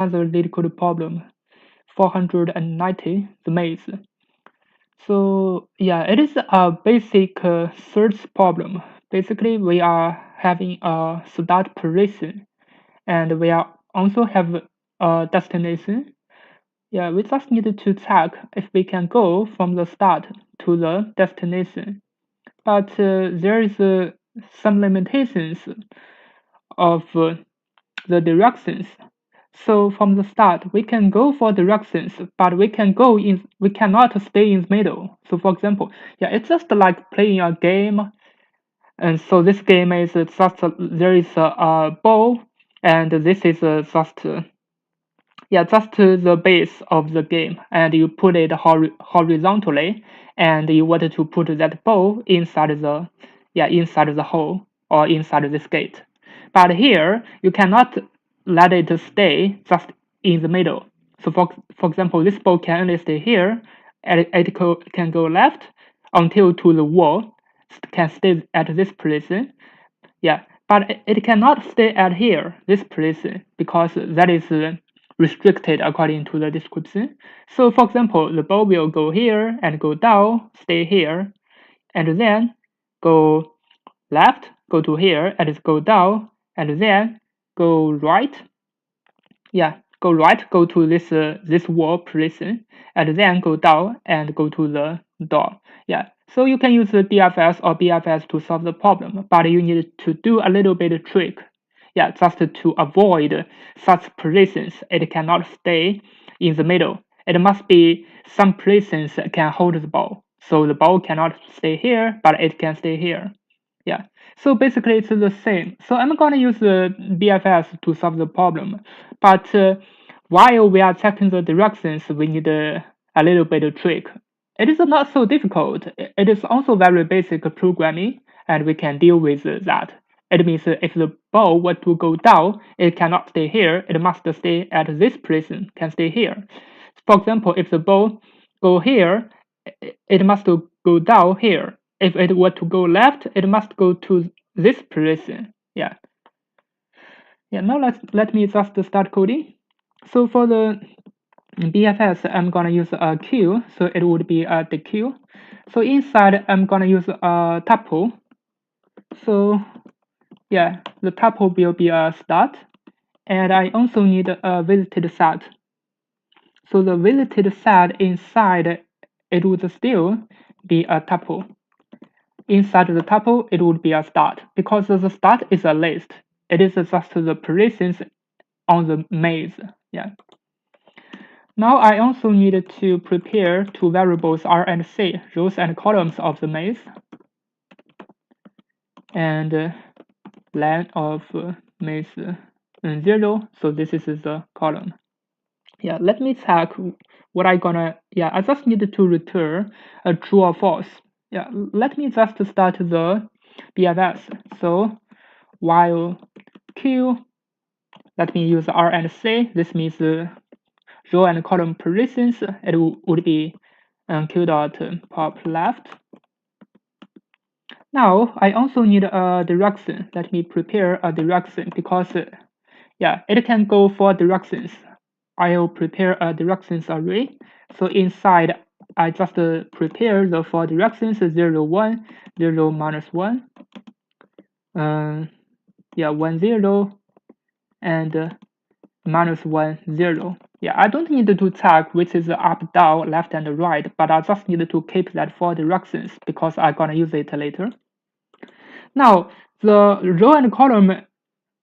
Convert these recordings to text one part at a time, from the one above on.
another Leetcode problem, 490, the maze. So yeah, it is a basic search problem. Basically, we are having a start position, and we are also have a destination. Yeah, we just need to check if we can go from the start to the destination. But there is some limitations of the directions. So from the start, we can go for directions, but we cannot stay in the middle. So for example, yeah, it's just like playing a game. And so this game is just, there is a ball, and this is just the base of the game, and you put it horizontally, and you wanted to put that ball inside the hole or inside this gate. But here you cannot let it stay just in the middle. So for example, this ball can only stay here, and it can go left until to the wall, can stay at this position. Yeah, but it cannot stay at here, this position, because that is restricted according to the description. So for example, the ball will go here and go down, stay here, and then go left, go to here, and go down, and then go right. Yeah, go right, go to this wall position, and then go down and go to the door. Yeah, so you can use the DFS or BFS to solve the problem, but you need to do a little bit of trick. Yeah, just to avoid such positions. It cannot stay in the middle. It must be some positions that can hold the ball. So the ball cannot stay here, but it can stay here. Yeah, so basically it's the same. So I'm going to use the BFS to solve the problem. But while we are checking the directions, we need a little bit of trick. It is not so difficult. It is also very basic programming, and we can deal with that. It means if the ball were to go down, it cannot stay here. It must stay at this position, can stay here. For example, if the ball go here, it must go down here. If it were to go left, it must go to this position. Yeah. Yeah, now let me just start coding. So for the BFS, I'm gonna use a queue, so it would be a Dequeue. So inside, I'm gonna use a tuple. So yeah, the tuple will be a start, and I also need a visited set. So the visited set inside, it would still be a tuple. Inside the tuple, it would be a start, because the start is a list. It is just the positions on the maze. Yeah. Now I also need to prepare two variables R and C, rows and columns of the maze, and length of maze 0. So this is the column. Yeah, let me check what I just need to return a true or false. Yeah, let me just start the BFS. So while Q, let me use R and C. This means row and column positions. It would be Q dot pop left. Now I also need a direction. Let me prepare a direction, because it can go for directions. I'll prepare a directions array. So inside, I just prepare the four directions: 0, 1, 0, -1, 1, 0, and -1, 0. Yeah, I don't need to check which is up, down, left, and right, but I just need to keep that four directions because I'm gonna use it later. Now, the row and column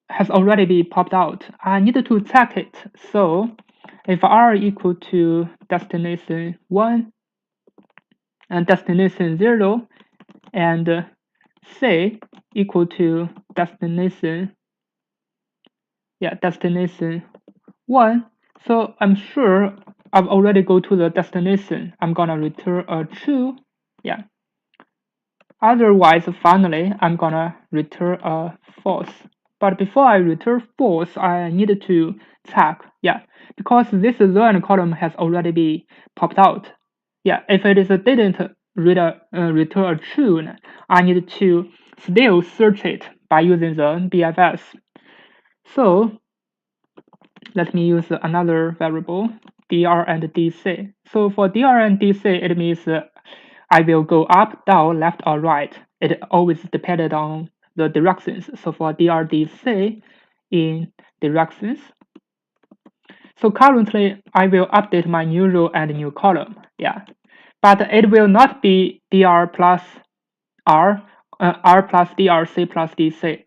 has already been popped out. I need to check it. So if R equal to destination 1 and destination 0 and C equal to destination 1, so I'm sure I've already go to the destination. I'm gonna return a true. Yeah. Otherwise, finally, I'm gonna return a false. But before I return false, I need to check. Yeah, because this row and column has already been popped out. Yeah, if it is didn't return a true, I need to still search it by using the BFS. So let me use another variable, dr and dc. So for dr and dc, it means I will go up, down, left, or right. It always depended on the directions. So for dr dc in directions, so currently I will update my new row and new column. Yeah, but it will not be dr plus r, r plus dr, c plus dc,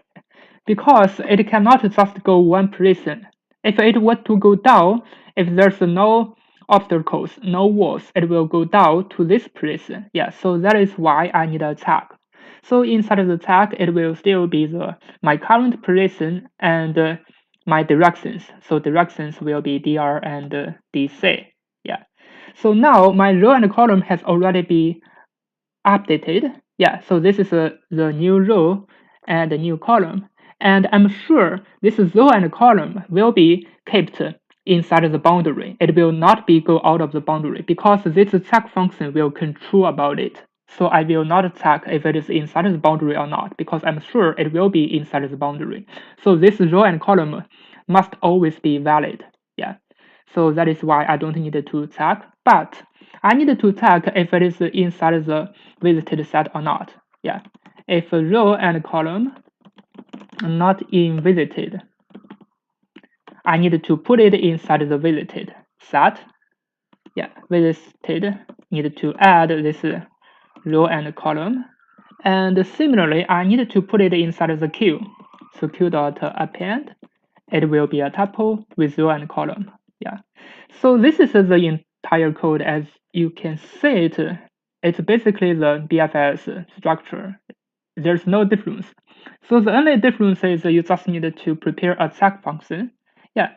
because it cannot just go one person. If it were to go down, if there's no obstacles, no walls, it will go down to this person. Yeah, so that is why I need a tag. So inside of the tag, it will still be my current position and my directions. So directions will be dr and dc. Yeah. So now my row and column has already been updated. Yeah, so this is the new row and the new column. And I'm sure this row and column will be kept inside the boundary. It will not be go out of the boundary because this check function will control about it. So I will not check if it is inside the boundary or not because I'm sure it will be inside the boundary. So this row and column must always be valid. Yeah. So that is why I don't need to check, but I need to check if it is inside the visited set or not. Yeah. If a row and column are not in visited, I need to put it inside the visited set. Yeah, visited need to add this row and column. And similarly, I need to put it inside the queue. So queue.append, it will be a tuple with row and column. Yeah. So this is the entire code. As you can see it, it's basically the BFS structure. There's no difference. So the only difference is you just need to prepare a check function. Yeah.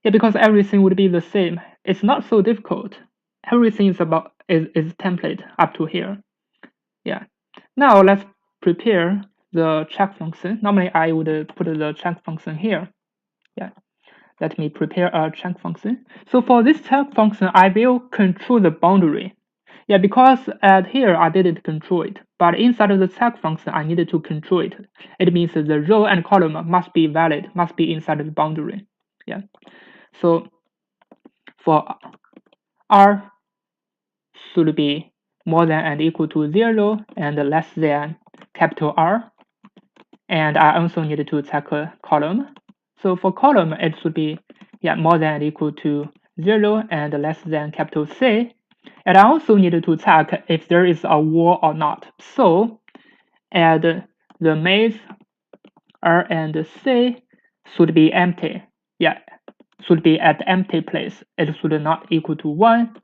Yeah, because everything would be the same. It's not so difficult. Everything is template up to here. Yeah. Now let's prepare the check function. Normally I would put the check function here. Yeah. Let me prepare a check function. So for this check function, I will control the boundary. Yeah, because at here I didn't control it, but inside of the check function, I needed to control it. It means the row and column must be valid, must be inside of the boundary. Yeah. So for r should be more than and equal to 0 and less than capital R. And I also need to check a column. So for column, it should be more than and equal to 0 and less than capital C. And I also need to check if there is a wall or not. So add the maze R and C should be empty. Yeah, should be at empty place. It should not equal to 1.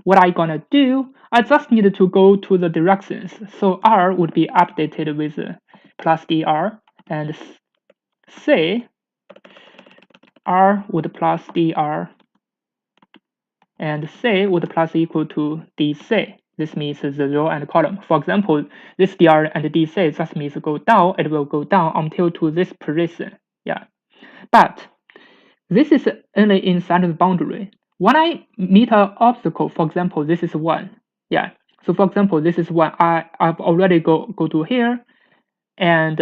What I gonna do, I just need to go to the directions. So R would be updated with plus dr, and C, R would plus dr, and C would plus equal to dc. This means the row and column. For example, this dr and dc just means go down. It will go down until to this position. Yeah, but this is only inside the boundary. When I meet an obstacle, for example, this is 1. Yeah. So for example, this is 1. I've already go to here, and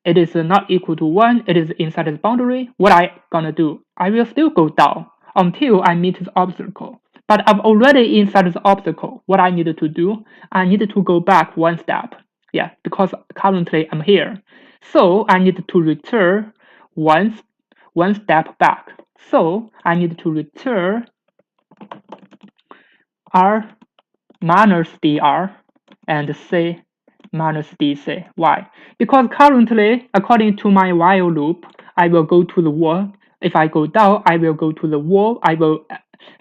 it is not equal to 1. It is inside the boundary. What I gonna do? I will still go down until I meet the obstacle. But I'm already inside the obstacle. What I need to do? I need to go back 1 step. Yeah, because currently I'm here. So I need to return one step back. So I need to return R minus dr and C minus dc. Why? Because currently, according to my while loop, I will go to the wall. If I go down, I will go to the wall. I will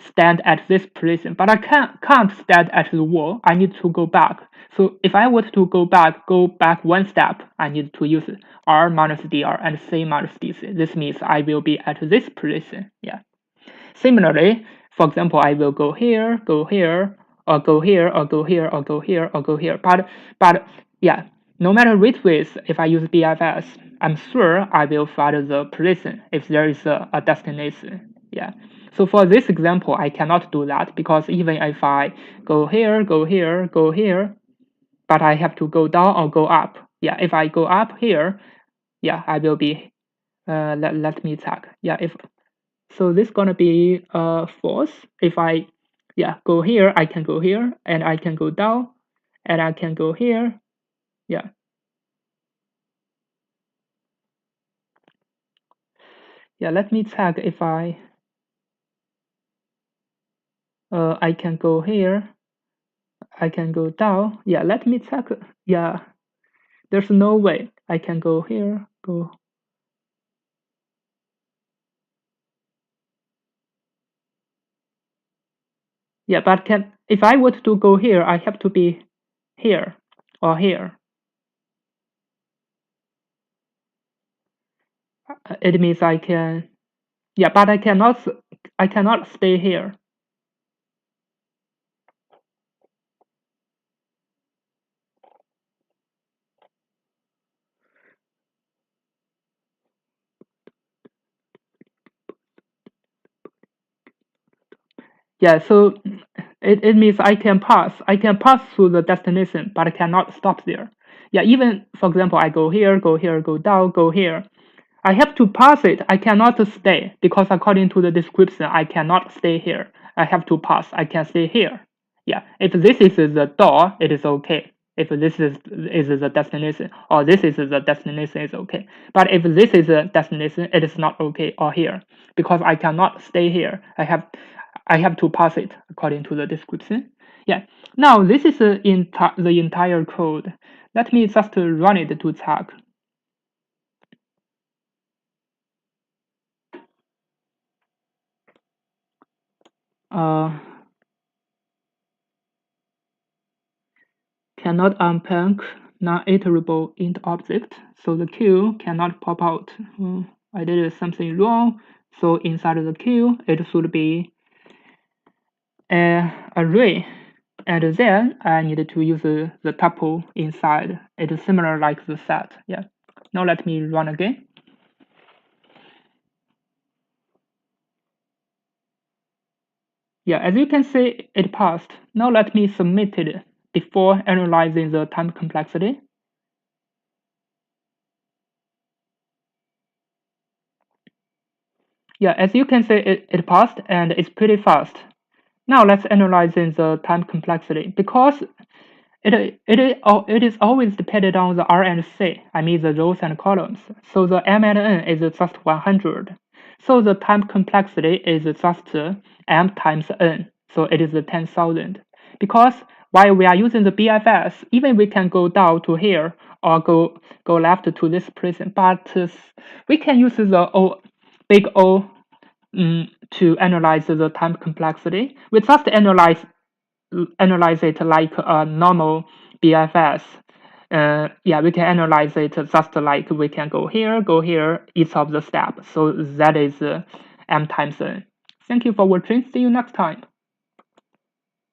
stand at this position, but I can't stand at the wall. I need to go back. So if I were to go back 1 step, I need to use R minus dr and C minus dc. This means I will be at this position. Yeah. Similarly, for example, I will go here, go here, or go here, or go here, or go here, or go here. But yeah, no matter which way, if I use BFS, I'm sure I will find the position if there is a destination. Yeah. So for this example, I cannot do that because even if I go here, go here, go here, but I have to go down or go up. Yeah, if I go up here, yeah, I will be. Let me check. Yeah, So this gonna be false. If I go here, I can go here, and I can go down, and I can go here. Yeah. Yeah, let me check if I can go here, I can go down. Yeah, let me check. Yeah, there's no way I can go here, go. Yeah, but if I were to go here, I have to be here or here. It means I can, yeah, but I cannot stay here. Yeah, so it means I can pass through the destination, but I cannot stop there. Yeah, even for example, I go here, go down, go here. I have to pass it. I cannot stay because according to the description, I cannot stay here. I have to pass. I can stay here. Yeah, if this is the door, it is okay. If this is the destination, or this is the destination, is okay. But if this is a destination, it is not okay or here because I cannot stay here. I have to pass it according to the description. Yeah. Now this is the entire code. Let me just run it to check. Cannot unpack non-iterable int object, so the queue cannot pop out. I did something wrong, so inside of the queue it should be an array, and then I needed to use the tuple inside. It is similar like the set. Yeah. Now let me run again. Yeah, as you can see, it passed. Now let me submit it before analyzing the time complexity. Yeah, as you can see, it passed and it's pretty fast. Now let's analyze the time complexity because it is always dependent on the R and C, I mean the rows and columns. So the M and N is just 100. So the time complexity is just M times N. So it is 10,000. Because while we are using the BFS, even we can go down to here or go left to this prison, but we can use the big O to analyze the time complexity. We just analyze it like a normal BFS. Yeah, we can analyze it just like we can go here, each of the steps. So that is M times N. Thank you for watching. See you next time.